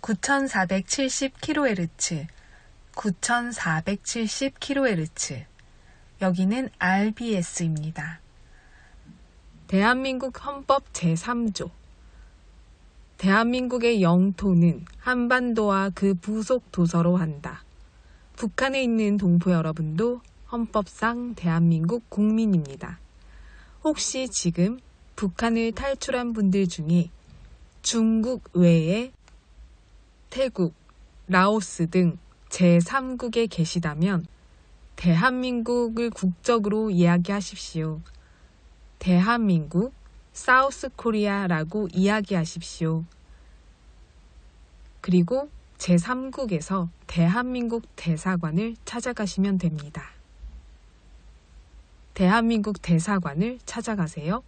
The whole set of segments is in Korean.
9470kHz, 9470kHz. 여기는 RBS입니다. 대한민국 헌법 제3조. 대한민국의 영토는 한반도와 그 부속 도서로 한다. 북한에 있는 동포 여러분도 헌법상 대한민국 국민입니다. 혹시 지금 북한을 탈출한 분들 중에 중국 외에 태국, 라오스 등 제3국에 계시다면 대한민국을 국적으로 이야기하십시오. 대한민국, 사우스 코리아라고 이야기하십시오. 그리고 제3국에서 대한민국 대사관을 찾아가시면 됩니다. 대한민국 대사관을 찾아가세요.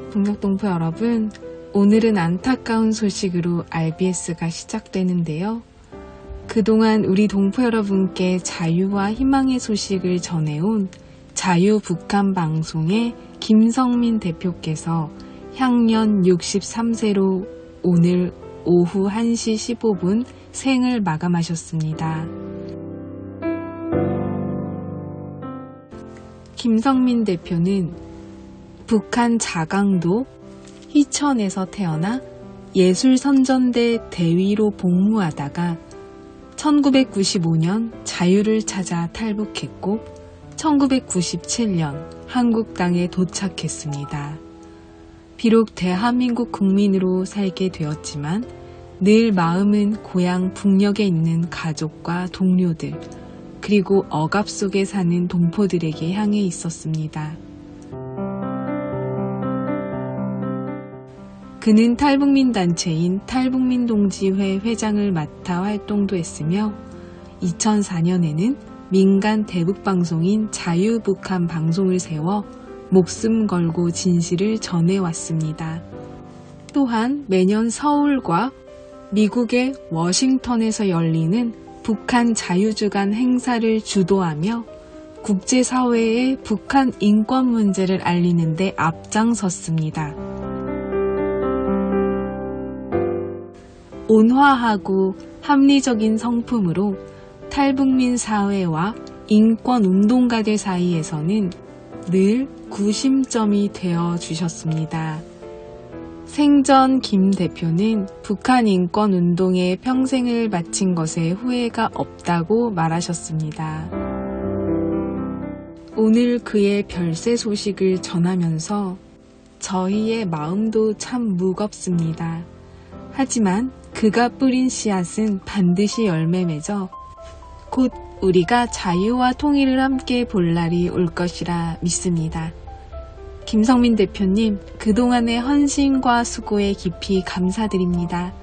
북녘동포 여러분, 오늘은 안타까운 소식으로 RBS가 시작되는데요. 그동안 우리 동포 여러분께 자유와 희망의 소식을 전해온 자유북한 방송의 김성민 대표께서 향년 63세로 오늘 오후 1시 15분 생을 마감하셨습니다. 김성민 대표는 북한 자강도 희천에서 태어나 예술선전대 대위로 복무하다가 1995년 자유를 찾아 탈북했고 1997년 한국 땅에 도착했습니다. 비록 대한민국 국민으로 살게 되었지만 늘 마음은 고향 북녘에 있는 가족과 동료들 그리고 억압 속에 사는 동포들에게 향해 있었습니다. 그는 탈북민 단체인 탈북민동지회 회장을 맡아 활동도 했으며 2004년에는 민간 대북방송인 자유북한 방송을 세워 목숨 걸고 진실을 전해왔습니다. 또한 매년 서울과 미국의 워싱턴에서 열리는 북한 자유주간 행사를 주도하며 국제사회에 북한 인권 문제를 알리는 데 앞장섰습니다. 온화하고 합리적인 성품으로 탈북민 사회와 인권운동가들 사이에서는 늘 구심점이 되어 주셨습니다. 생전 김 대표는 북한 인권운동에 평생을 바친 것에 후회가 없다고 말하셨습니다. 오늘 그의 별세 소식을 전하면서 저희의 마음도 참 무겁습니다. 하지만 그가 뿌린 씨앗은 반드시 열매 맺어 곧 우리가 자유와 통일을 함께 볼 날이 올 것이라 믿습니다. 김성민 대표님, 그동안의 헌신과 수고에 깊이 감사드립니다.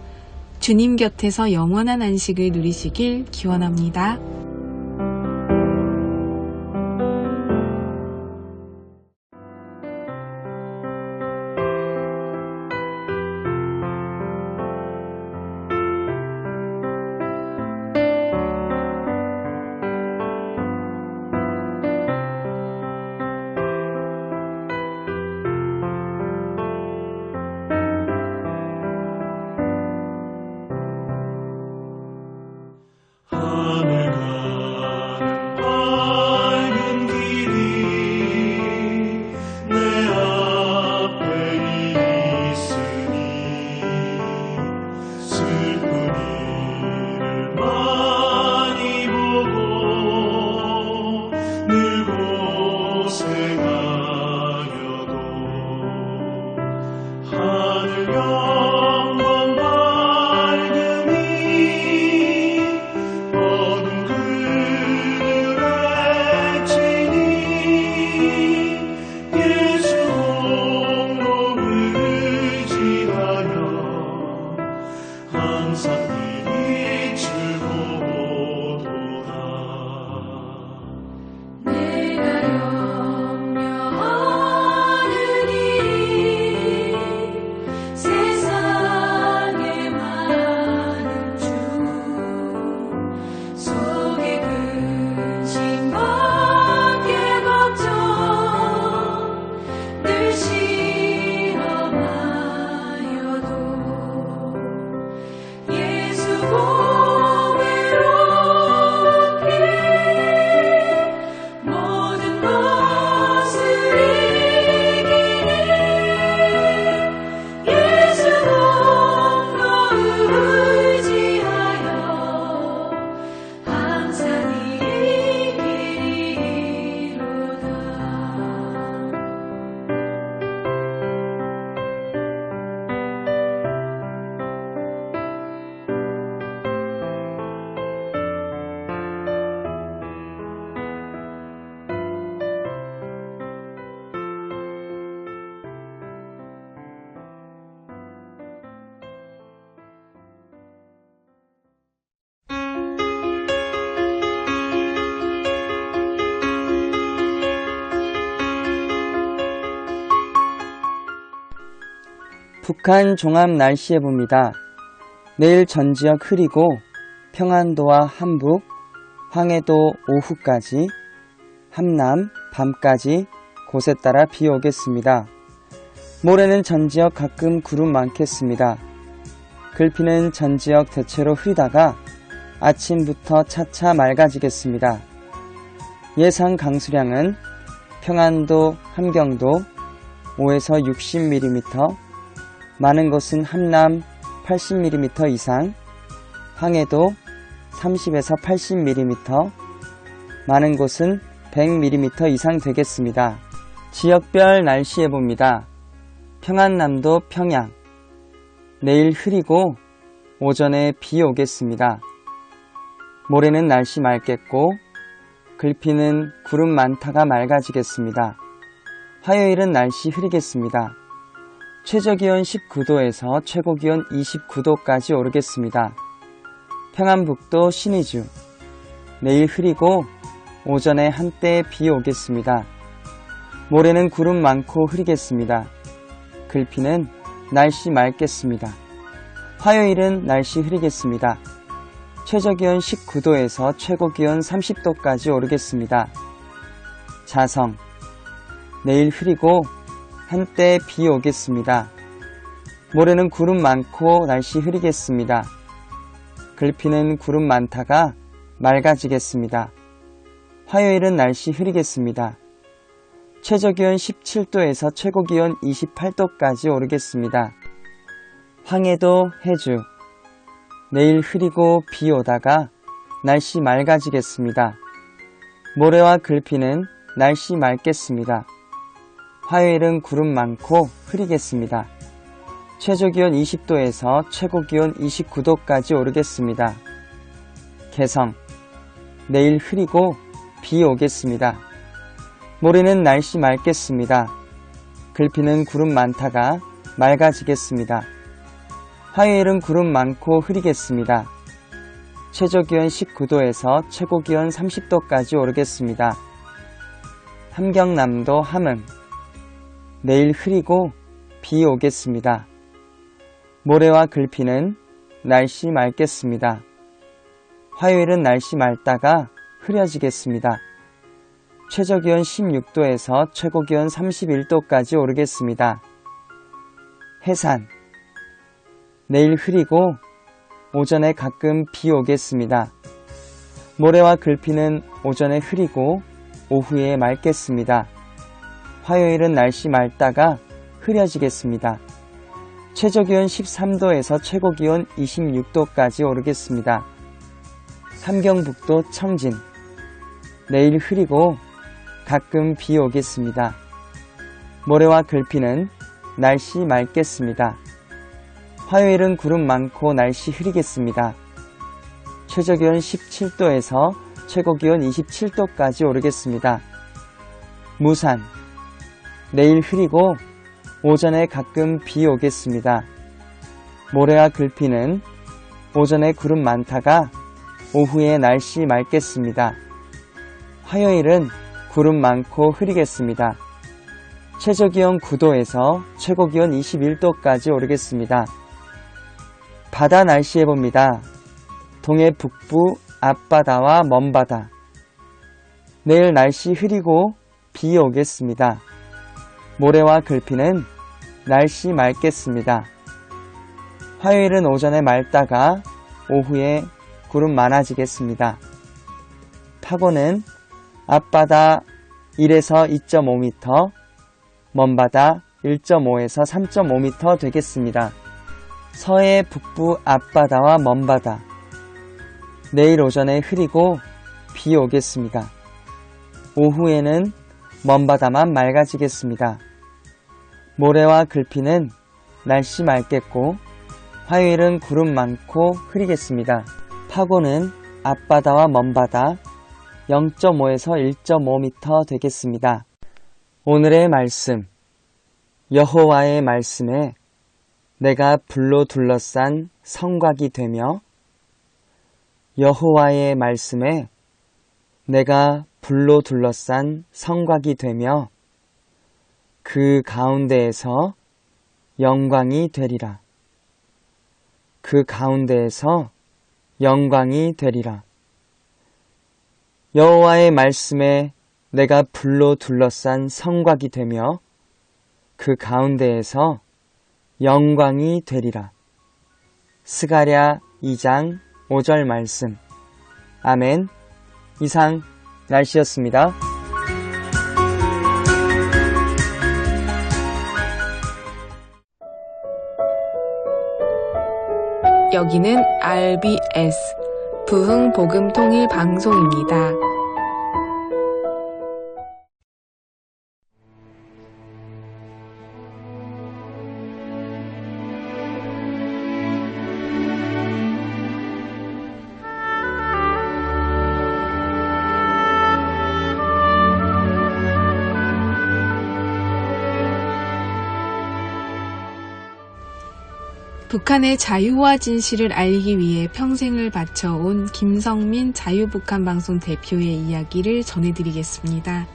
주님 곁에서 영원한 안식을 누리시길 기원합니다. 하늘과 북한 종합 날씨 예보입니다. 내일 전 지역 흐리고 평안도와 함북, 황해도 오후까지, 함남 밤까지 곳에 따라 비 오겠습니다. 모레는 전 지역 가끔 구름 많겠습니다. 글피는 전 지역 대체로 흐리다가 아침부터 차차 맑아지겠습니다. 예상 강수량은 평안도, 함경도 5에서 60mm, 많은 곳은 함남 80mm 이상, 황해도 30에서 80mm, 많은 곳은 100mm 이상 되겠습니다. 지역별 날씨 예보입니다. 평안남도 평양, 내일 흐리고 오전에 비 오겠습니다. 모레는 날씨 맑겠고 글피는 구름 많다가 맑아지겠습니다. 화요일은 날씨 흐리겠습니다. 최저기온 19도에서 최고기온 29도까지 오르겠습니다. 평안북도 신의주, 내일 흐리고 오전에 한때 비 오겠습니다. 모레는 구름 많고 흐리겠습니다. 글피는 날씨 맑겠습니다. 화요일은 날씨 흐리겠습니다. 최저기온 19도에서 최고기온 30도까지 오르겠습니다. 자성, 내일 흐리고 한때 비 오겠습니다. 모레는 구름 많고 날씨 흐리겠습니다. 글피는 구름 많다가 맑아지겠습니다. 화요일은 날씨 흐리겠습니다. 최저기온 17도에서 최고기온 28도까지 오르겠습니다. 황해도 해주, 내일 흐리고 비 오다가 날씨 맑아지겠습니다. 모레와 글피는 날씨 맑겠습니다. 화요일은 구름 많고 흐리겠습니다. 최저기온 20도에서 최고기온 29도까지 오르겠습니다. 개성, 내일 흐리고 비 오겠습니다. 모레는 날씨 맑겠습니다. 글피는 구름 많다가 맑아지겠습니다. 화요일은 구름 많고 흐리겠습니다. 최저기온 19도에서 최고기온 30도까지 오르겠습니다. 함경남도 함흥, 내일 흐리고 비 오겠습니다. 모레와 글피는 날씨 맑겠습니다. 화요일은 날씨 맑다가 흐려지겠습니다. 최저기온 16도에서 최고기온 31도까지 오르겠습니다. 해산, 내일 흐리고 오전에 가끔 비 오겠습니다. 모레와 글피는 오전에 흐리고 오후에 맑겠습니다. 화요일은 날씨 맑다가 흐려지겠습니다. 최저기온 13도에서 최고기온 26도까지 오르겠습니다. 함경북도 청진, 내일 흐리고 가끔 비 오겠습니다. 모레와 글피는 날씨 맑겠습니다. 화요일은 구름 많고 날씨 흐리겠습니다. 최저기온 17도에서 최고기온 27도까지 오르겠습니다. 무산, 내일 흐리고 오전에 가끔 비 오겠습니다. 모레와 글피는 오전에 구름 많다가 오후에 날씨 맑겠습니다. 화요일은 구름 많고 흐리겠습니다. 최저기온 9도에서 최고기온 21도까지 오르겠습니다. 바다 날씨 예보입니다. 동해 북부 앞바다와 먼바다, 내일 날씨 흐리고 비 오겠습니다. 모레와 글피는 날씨 맑겠습니다. 화요일은 오전에 맑다가 오후에 구름 많아지겠습니다. 파고는 앞바다 1에서 2.5m, 먼바다 1.5에서 3.5m 되겠습니다. 서해 북부 앞바다와 먼바다, 내일 오전에 흐리고 비 오겠습니다. 오후에는 먼바다만 맑아지겠습니다. 모레와 글피는 날씨 맑겠고 화요일은 구름 많고 흐리겠습니다. 파고는 앞바다와 먼바다 0.5에서 1.5m 되겠습니다. 오늘의 말씀, 여호와의 말씀에 내가 불로 둘러싼 성곽이 되며, 여호와의 말씀에 내가 불로 둘러싼 성곽이 되며 그 가운데에서 영광이 되리라. 그 가운데에서 영광이 되리라. 여호와의 말씀에 내가 불로 둘러싼 성곽이 되며 그 가운데에서 영광이 되리라. 스가랴 2장 5절 말씀. 아멘. 이상 날씨였습니다. 여기는 RBS 부흥복음통일방송입니다. 북한의 자유와 진실을 알리기 위해 평생을 바쳐온 김성민 자유북한방송 대표의 이야기를 전해드리겠습니다.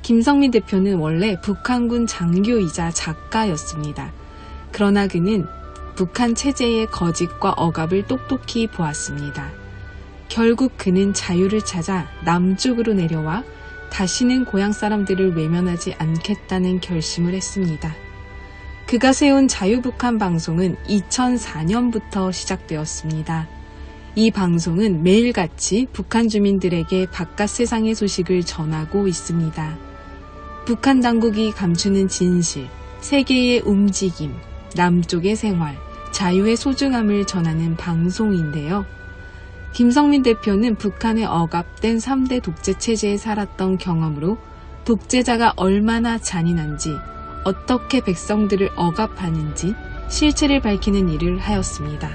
김성민 대표는 원래 북한군 장교이자 작가였습니다. 그러나 그는 북한 체제의 거짓과 억압을 똑똑히 보았습니다. 결국 그는 자유를 찾아 남쪽으로 내려와 다시는 고향 사람들을 외면하지 않겠다는 결심을 했습니다. 그가 세운 자유북한 방송은 2004년부터 시작되었습니다. 이 방송은 매일같이 북한 주민들에게 바깥 세상의 소식을 전하고 있습니다. 북한 당국이 감추는 진실, 세계의 움직임, 남쪽의 생활, 자유의 소중함을 전하는 방송인데요. 김성민 대표는 북한의 억압된 3대 독재 체제에 살았던 경험으로 독재자가 얼마나 잔인한지, 어떻게 백성들을 억압하는지 실체를 밝히는 일을 하였습니다.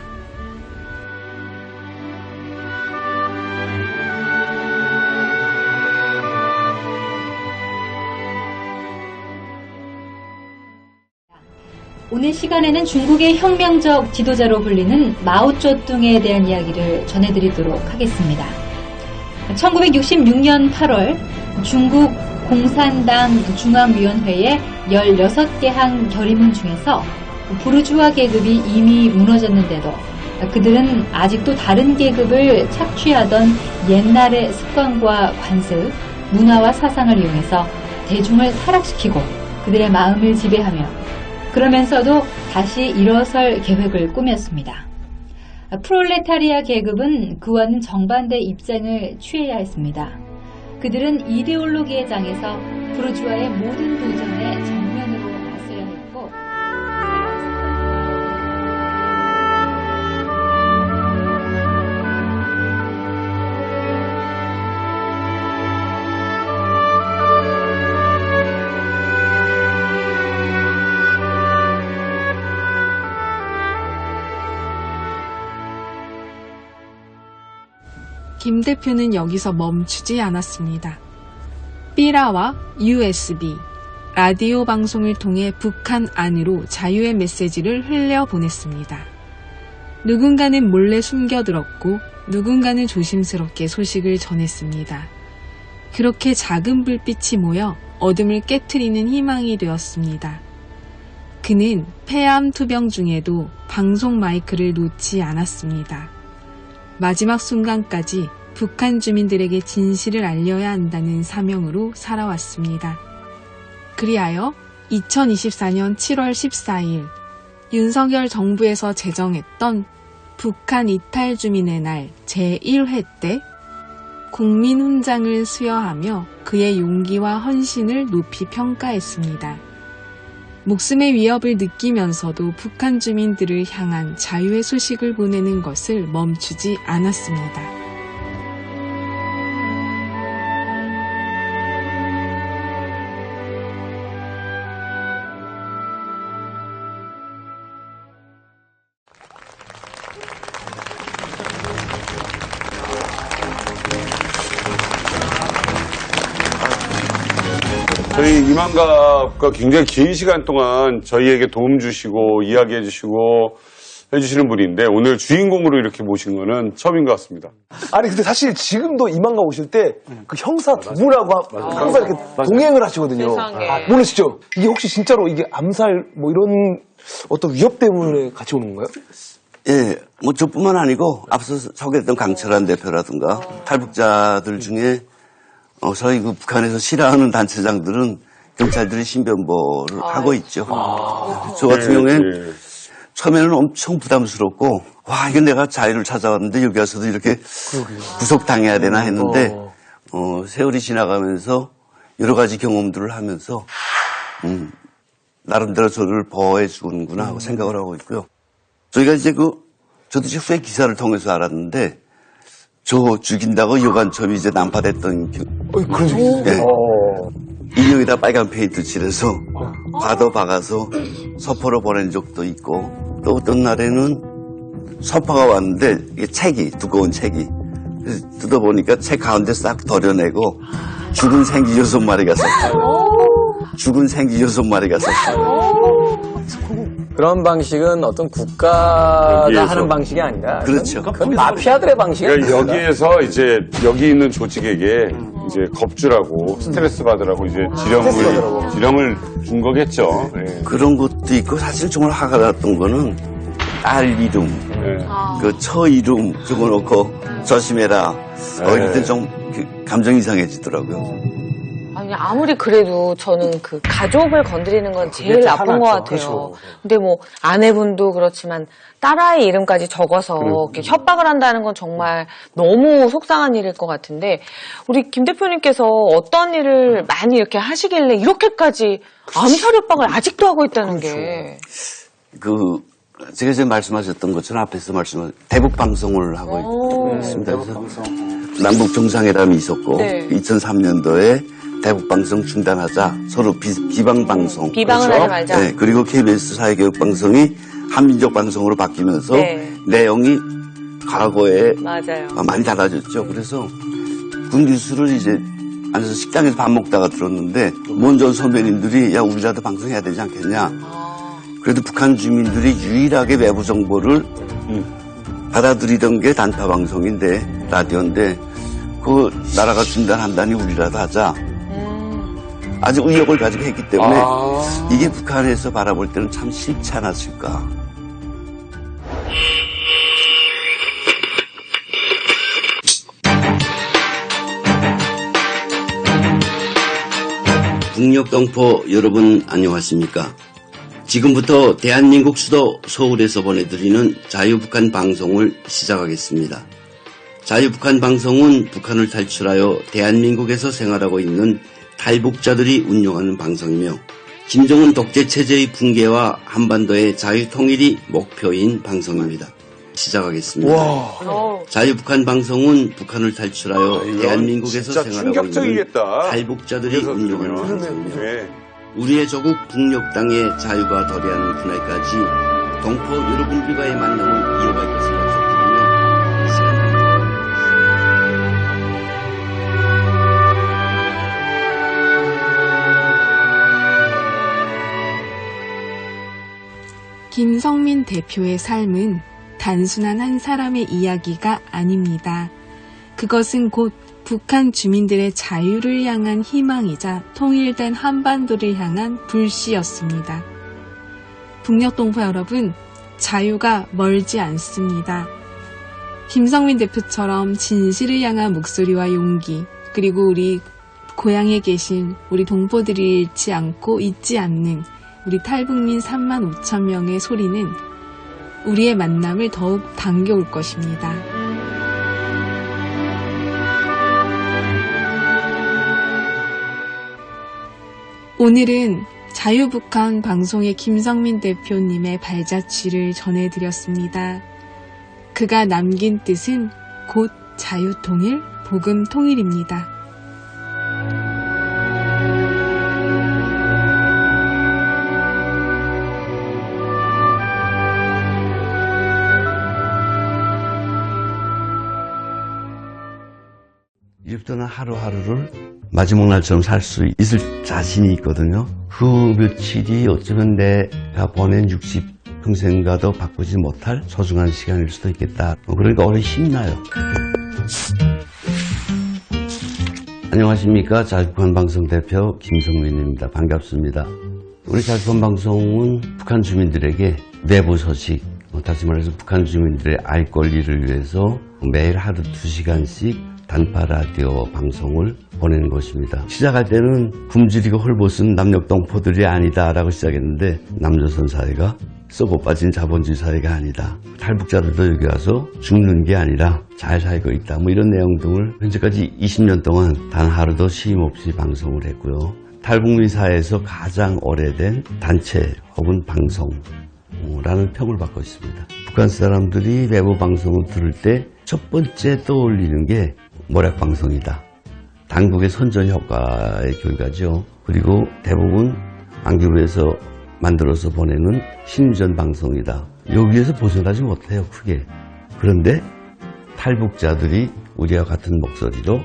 오늘 시간에는 중국의 혁명적 지도자로 불리는 마오쩌둥에 대한 이야기를 전해드리도록 하겠습니다. 1966년 8월 중국 공산당 중앙위원회의 16개 항 결의문 중에서 부르주아 계급이 이미 무너졌는데도 그들은 아직도 다른 계급을 착취하던 옛날의 습관과 관습, 문화와 사상을 이용해서 대중을 타락시키고 그들의 마음을 지배하며 그러면서도 다시 일어설 계획을 꾸몄습니다. 프롤레타리아 계급은 그와는 정반대 입장을 취해야 했습니다. 그들은 이데올로기의 장에서 부르주아의 모든 도전에 정면으로 맞서야 했고 김 대표는 여기서 멈추지 않았습니다. 삐라와 USB, 라디오 방송을 통해 북한 안으로 자유의 메시지를 흘려보냈습니다. 누군가는 몰래 숨겨들었고 누군가는 조심스럽게 소식을 전했습니다. 그렇게 작은 불빛이 모여 어둠을 깨트리는 희망이 되었습니다. 그는 폐암 투병 중에도 방송 마이크를 놓지 않았습니다. 마지막 순간까지 북한 주민들에게 진실을 알려야 한다는 사명으로 살아왔습니다. 그리하여 2024년 7월 14일 윤석열 정부에서 제정했던 북한 이탈 주민의 날 제1회 때 국민훈장을 수여하며 그의 용기와 헌신을 높이 평가했습니다. 목숨의 위협을 느끼면서도 북한 주민들을 향한 자유의 소식을 보내는 것을 멈추지 않았습니다. 저희 이만갑과 굉장히 긴 시간 동안 저희에게 도움 주시고 이야기해 주시고 해주시는 분인데 오늘 주인공으로 이렇게 모신 거는 처음인 것 같습니다. 아니 근데 사실 지금도 이만가 오실 때 그 형사 두 분하고 항상 이렇게 동행을 하시거든요. 모르시죠? 이게 혹시 진짜로 이게 암살 뭐 이런 어떤 위협 때문에 같이 오는 건가요? 예, 뭐 저뿐만 아니고 앞서 소개했던 강철한 대표라든가 탈북자들 중에 저희 그 북한에서 싫어하는 단체장들은 경찰들이 신변보호를 하고 있죠. 저 같은 경우엔 처음에는 엄청 부담스럽고 와 이건 내가 자유를 찾아왔는데 여기 와서도 이렇게 구속당해야 되나 했는데 세월이 지나가면서 여러 가지 경험들을 하면서 나름대로 저를 보호해 주는구나 하고 생각을 하고 있고요. 저희가 이제 저도 이제 후에 기사를 통해서 알았는데 저 죽인다고 여간첩이 이제 난파됐던 그런 적이 있어요. 네. 인형에다 빨간 페인트 칠해서 바도 박아서 서포로 보낸 적도 있고 또 어떤 날에는 서파가 왔는데 이게 책이 두꺼운 책이 그래서 뜯어보니까 책 가운데 싹 덜어내고 죽은 생쥐 6마리가 썼어요. 죽은 생쥐 6마리가 썼어요. 그런 방식은 어떤 국가가 여기에서. 하는 방식이 아니라 그렇죠. 그건 마피아들의 방식이 그러니까 아닙니다. 여기에서 이제 여기 있는 조직에게 이제 겁주라고 스트레스 받으라고 이제 지령을 준 거겠죠. 예. 그런 것도 있고 사실 정말 화가 났던 거는 딸 이름, 예. 그 처 이름 적어놓고 조심해라. 이때 좀 감정 이상해지더라고요. 아니, 아무리 그래도 저는 그 가족을 건드리는 건 제일 나쁜 것 같아요. 그렇죠. 근데 뭐 아내분도 그렇지만 딸아이 이름까지 적어서 이렇게 협박을 한다는 건 정말 너무 속상한 일일 것 같은데 우리 김 대표님께서 어떤 일을 많이 이렇게 하시길래 이렇게까지 암살 협박을 아직도 하고 있다는 게. 제가 이제 말씀하셨던 것처럼 앞에서 말씀하신 대북 방송을 하고 있습니다. 그래서 남북 정상회담이 있었고 네. 2003년도에 대북 방송 중단하자 서로 비방 방송 비방을 하지 말자. 네, 그리고 KBS 사회교육 방송이 한민족 방송으로 바뀌면서 네. 내용이 과거에 맞아요. 많이 달라졌죠. 그래서 그 뉴스를 이제 앉아서 식당에서 밥 먹다가 들었는데 먼저 선배님들이 야 우리라도 방송해야 되지 않겠냐. 그래도 북한 주민들이 유일하게 외부 정보를 받아들이던 게 단파 방송인데 라디오인데 그 나라가 중단한다니 우리라도 하자. 아주 의욕을 가지고 했기 때문에 이게 북한에서 바라볼 때는 참 싫지 않았을까. 북녘 동포 여러분 안녕하십니까? 지금부터 대한민국 수도 서울에서 보내드리는 자유북한 방송을 시작하겠습니다. 자유북한 방송은 북한을 탈출하여 대한민국에서 생활하고 있는 탈북자들이 운영하는 방송이며 김정은 독재체제의 붕괴와 한반도의 자유통일이 목표인 방송입니다. 시작하겠습니다. 자유북한 방송은 북한을 탈출하여 대한민국에서 진짜 생활하고 있는 충격적이겠다. 탈북자들이 운영하는 방송입니다. 네. 우리의 조국 북녘 땅의 자유가 도래하는 그날까지 동포 여러분들과의 만남을 이어갈 것을 약속드리며 이 시간 김성민 대표의 삶은 단순한 한 사람의 이야기가 아닙니다. 그것은 곧 북한 주민들의 자유를 향한 희망이자 통일된 한반도를 향한 불씨였습니다. 북녘동포 여러분, 자유가 멀지 않습니다. 김성민 대표처럼 진실을 향한 목소리와 용기, 그리고 우리 고향에 계신 우리 동포들을 잃지 않고 잊지 않는 우리 탈북민 3만 5천 명의 소리는 우리의 만남을 더욱 당겨올 것입니다. 오늘은 자유북한 방송의 김성민 대표님의 발자취를 전해드렸습니다. 그가 남긴 뜻은 곧 자유통일, 복음통일입니다. 이제부터는 하루하루를 마지막 날처럼 살 수 있을 자신이 있거든요. 그 며칠이 어쩌면 내가 보낸 60, 그 평생 가도 바꾸지 못할 소중한 시간일 수도 있겠다. 그러니까 오래 힘나요. 안녕하십니까. 자유북한 방송 대표 김성민입니다. 반갑습니다. 우리 자유북한 방송은 북한 주민들에게 내부 소식, 다시 말해서 북한 주민들의 알 권리를 위해서 매일 하루 2시간씩 단파 라디오 방송을 보내는 것입니다. 시작할 때는 굶주리고 헐벗은 남녘동포들이 아니다라고 시작했는데 남조선 사회가 썩어 빠진 자본주의 사회가 아니다. 탈북자들도 여기 와서 죽는 게 아니라 잘 살고 있다. 뭐 이런 내용 등을 현재까지 20년 동안 단 하루도 쉼 없이 방송을 했고요. 탈북민 사회에서 가장 오래된 단체 혹은 방송라는 평을 받고 있습니다. 북한 사람들이 외부 방송을 들을 때 첫 번째 떠올리는 게 모략방송이다. 당국의 선전 효과의 결과죠. 그리고 대부분 안기부에서 만들어서 보내는 심리전 방송이다. 여기에서 벗어나지 못해요, 크게. 그런데 탈북자들이 우리와 같은 목소리로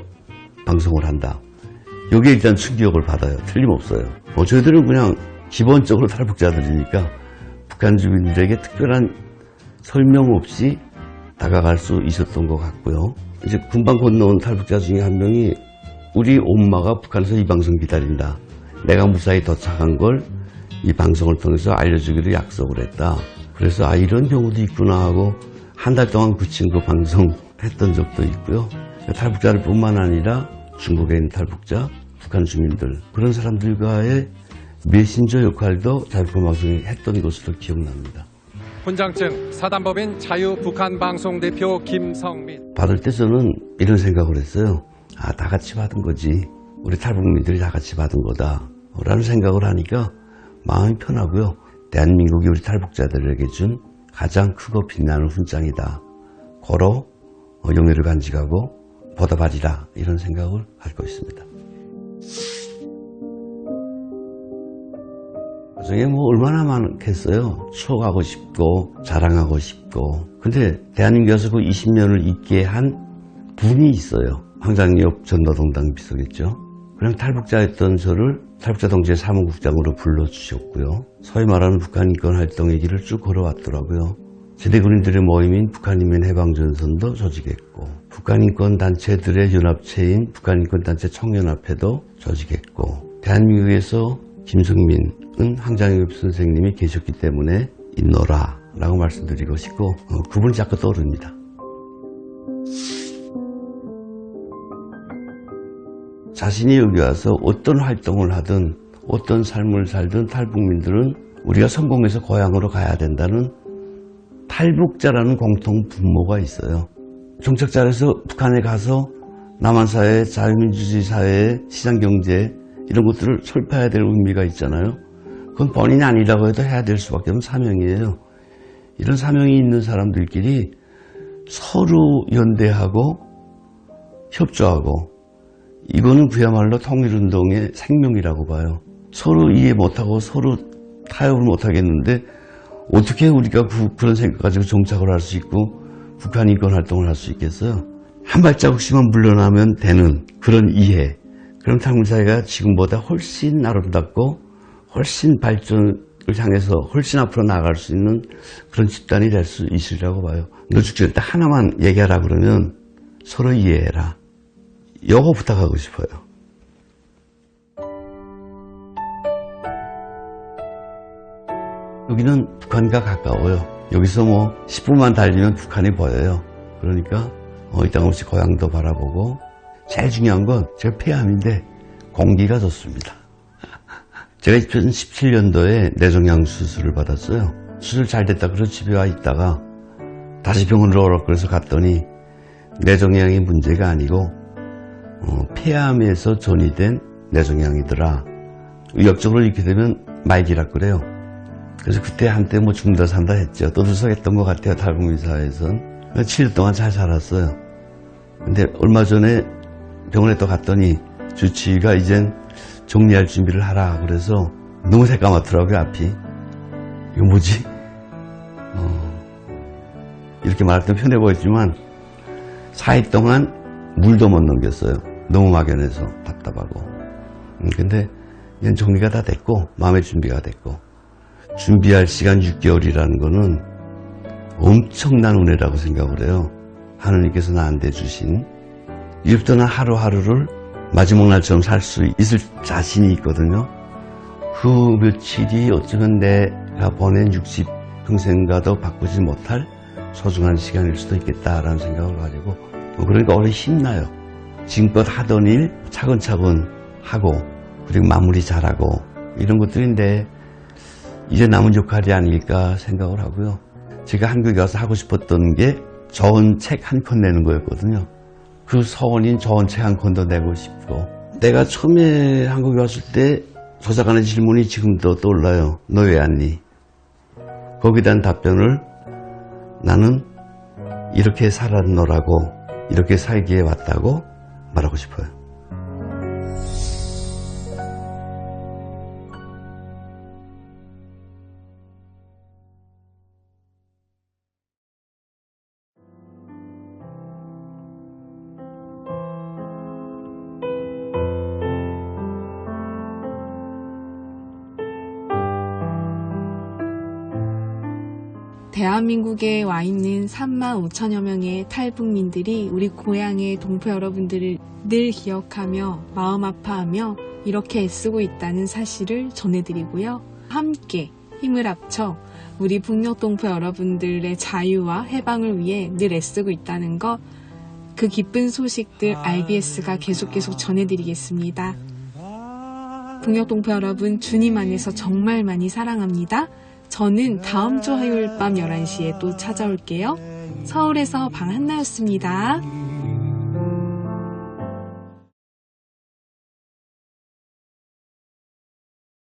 방송을 한다. 여기에 일단 충격을 받아요. 틀림없어요. 저희들은 그냥 기본적으로 탈북자들이니까 북한 주민들에게 특별한 설명 없이 다가갈 수 있었던 것 같고요. 이제 금방 건너온 탈북자 중에 한 명이 우리 엄마가 북한에서 이 방송 기다린다. 내가 무사히 도착한 걸 이 방송을 통해서 알려주기로 약속을 했다. 그래서 이런 경우도 있구나 하고 한 달 동안 그 친구 방송 했던 적도 있고요. 탈북자들 뿐만 아니라 중국에 있는 탈북자, 북한 주민들 그런 사람들과의 메신저 역할도 자유북한 방송이 했던 것으로 기억납니다. 훈장증 사단법인 자유북한방송 대표 김성민. 받을 때 저는 이런 생각을 했어요. 다 같이 받은 거지. 우리 탈북민들이 다 같이 받은 거다. 라는 생각을 하니까 마음이 편하고요. 대한민국이 우리 탈북자들에게 준 가장 크고 빛나는 훈장이다. 고로 용의를 간직하고 보답하리라. 이런 생각을 갖고 있습니다. 나중에 뭐 얼마나 많겠어요. 추억하고 싶고 자랑하고 싶고. 근데 대한민국에서 그 20년을 있게 한 분이 있어요. 황장엽 전노동당 비서겠죠. 그냥 탈북자였던 저를 탈북자 동지의 사무국장으로 불러주셨고요. 소위 말하는 북한 인권 활동의 길을 쭉 걸어왔더라고요. 지대군인들의 모임인 북한인민 해방전선도 조직했고, 북한 인권 단체들의 연합체인 북한 인권 단체 청년합회도 조직했고, 대한민국에서 김성민은 황장엽 선생님이 계셨기 때문에 있노라라고 말씀드리고 싶고, 그분이 자꾸 떠오릅니다. 자신이 여기 와서 어떤 활동을 하든 어떤 삶을 살든 탈북민들은 우리가 성공해서 고향으로 가야 된다는 탈북자라는 공통 분모가 있어요. 정착자에서 북한에 가서 남한사회, 자유민주주의 사회의 시장경제 이런 것들을 설파해야 될 의미가 있잖아요. 그건 본인이 아니라고 해도 해야 될 수밖에 없는 사명이에요. 이런 사명이 있는 사람들끼리 서로 연대하고 협조하고 이거는 그야말로 통일운동의 생명이라고 봐요. 서로 이해 못하고 서로 타협을 못하겠는데 어떻게 우리가 그런 생각 가지고 정착을 할 수 있고 북한 인권 활동을 할 수 있겠어요? 한 발자국씩만 물러나면 되는 그런 이해. 그럼 탈북사회가 지금보다 훨씬 아름답고 훨씬 발전을 향해서 훨씬 앞으로 나아갈 수 있는 그런 집단이 될 수 있으리라고 봐요. 너 죽지 딱 하나만 얘기하라 그러면 서로 이해해라. 요거 부탁하고 싶어요. 여기는 북한과 가까워요. 여기서 뭐 10분만 달리면 북한이 보여요. 그러니까 이따 없이 고향도 바라보고 제일 중요한 건 제가 폐암인데 공기가 좋습니다. 제가 2017년도에 뇌종양 수술을 받았어요. 수술 잘 됐다 그래서 집에 와 있다가 다시 병원으로 오라고 그래서 갔더니 뇌종양이 문제가 아니고 폐암에서 전이된 뇌종양이더라. 의학적으로 이렇게 되면 말기라 그래요. 그래서 그때 한때 뭐 죽는다 산다 했죠. 떠들썩했던 것 같아요. 탈북민 사회에선. 7년 동안 잘 살았어요. 근데 얼마 전에 병원에 또 갔더니 주치의가 이젠 정리할 준비를 하라 그래서 너무 새까맣더라고요. 앞이. 이거 뭐지? 이렇게 말할 때 편해 보였지만 4일 동안 물도 못 넘겼어요. 너무 막연해서 답답하고. 근데 이젠 정리가 다 됐고 마음의 준비가 됐고 준비할 시간 6개월이라는 거는 엄청난 은혜라고 생각을 해요. 하느님께서 나한테 주신. 이제부터 는 하루하루를 마지막 날처럼 살 수 있을 자신이 있거든요. 그 며칠이 어쩌면 내가 보낸 60평생과도 바꾸지 못할 소중한 시간일 수도 있겠다라는 생각을 가지고, 그러니까 오래 힘나요. 지금껏 하던 일 차근차근 하고, 그리고 마무리 잘하고, 이런 것들인데 이제 남은 역할이 아닐까 생각을 하고요. 제가 한국에 와서 하고 싶었던 게 좋은 책 한 권 내는 거였거든요. 그 소원인 좋은 책 한 권도 내고 싶고, 내가 처음에 한국에 왔을 때 조사관의 질문이 지금도 떠올라요. 너 왜 왔니? 거기에 대한 답변을 나는 이렇게 살았노라고, 이렇게 살기에 왔다고 말하고 싶어요. 대한민국에 와 있는 3만 5천여 명의 탈북민들이 우리 고향의 동포 여러분들을 늘 기억하며 마음 아파하며 이렇게 애쓰고 있다는 사실을 전해드리고요. 함께 힘을 합쳐 우리 북녘 동포 여러분들의 자유와 해방을 위해 늘 애쓰고 있다는 것, 그 기쁜 소식들 RBS가 계속 전해드리겠습니다. 북녘 동포 여러분, 주님 안에서 정말 많이 사랑합니다. 저는 다음 주 화요일 밤 11시에 또 찾아올게요. 서울에서 방한나였습니다.